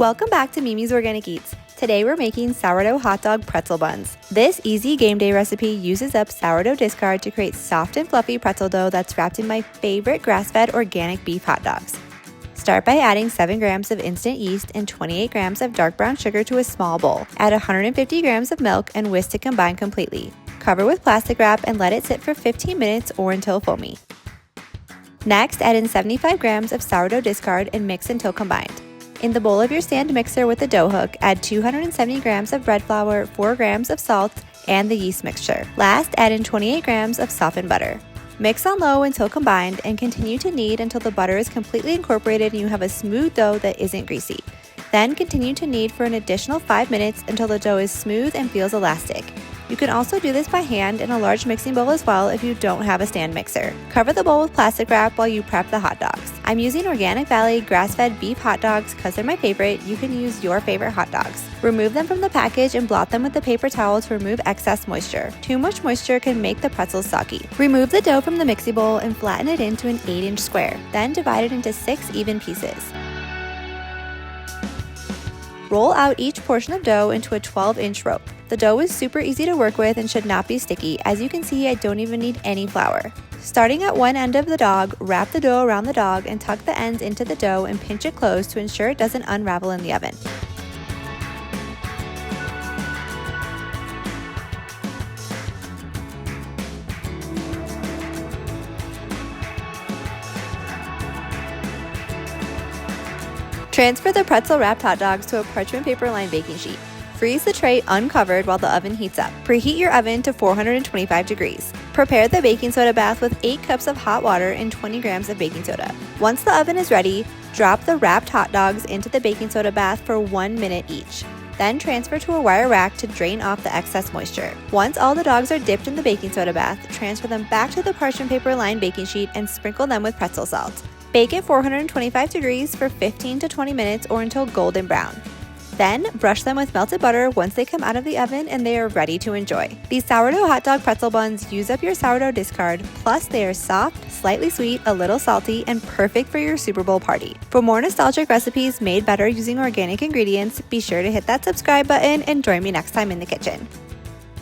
Welcome back to Mimi's Organic Eats. Today we're making sourdough hot dog pretzel buns. This easy game day recipe uses up sourdough discard to create soft and fluffy pretzel dough that's wrapped in my favorite grass-fed organic beef hot dogs. Start by adding 7 grams of instant yeast and 28 grams of dark brown sugar to a small bowl. Add 150 grams of milk and whisk to combine completely. Cover with plastic wrap and let it sit for 15 minutes or until foamy. Next, add in 75 grams of sourdough discard and mix until combined. In the bowl of your stand mixer with a dough hook, add 270 grams of bread flour, 4 grams of salt, and the yeast mixture. Last, add in 28 grams of softened butter. Mix on low until combined and continue to knead until the butter is completely incorporated and you have a smooth dough that isn't greasy. Then continue to knead for an additional 5 minutes until the dough is smooth and feels elastic. You can also do this by hand in a large mixing bowl as well if you don't have a stand mixer. Cover the bowl with plastic wrap while you prep the hot dogs. I'm using Organic Valley grass-fed beef hot dogs because they're my favorite. You can use your favorite hot dogs. Remove them from the package and blot them with a paper towel to remove excess moisture. Too much moisture can make the pretzels soggy. Remove the dough from the mixing bowl and flatten it into an 8-inch square. Then divide it into 6 even pieces. Roll out each portion of dough into a 12-inch rope. The dough is super easy to work with and should not be sticky. As you can see, I don't even need any flour. Starting at one end of the dog, wrap the dough around the dog and tuck the ends into the dough and pinch it closed to ensure it doesn't unravel in the oven. Transfer the pretzel wrapped hot dogs to a parchment paper lined baking sheet. Freeze the tray uncovered while the oven heats up. Preheat your oven to 425 degrees. Prepare the baking soda bath with 8 cups of hot water and 20 grams of baking soda. Once the oven is ready, drop the wrapped hot dogs into the baking soda bath for 1 minute each. Then transfer to a wire rack to drain off the excess moisture. Once all the dogs are dipped in the baking soda bath, transfer them back to the parchment paper lined baking sheet and sprinkle them with pretzel salt. Bake at 425 degrees for 15 to 20 minutes or until golden brown. Then, brush them with melted butter once they come out of the oven and they are ready to enjoy. These sourdough hot dog pretzel buns use up your sourdough discard, plus they are soft, slightly sweet, a little salty, and perfect for your Super Bowl party. For more nostalgic recipes made better using organic ingredients, be sure to hit that subscribe button and join me next time in the kitchen.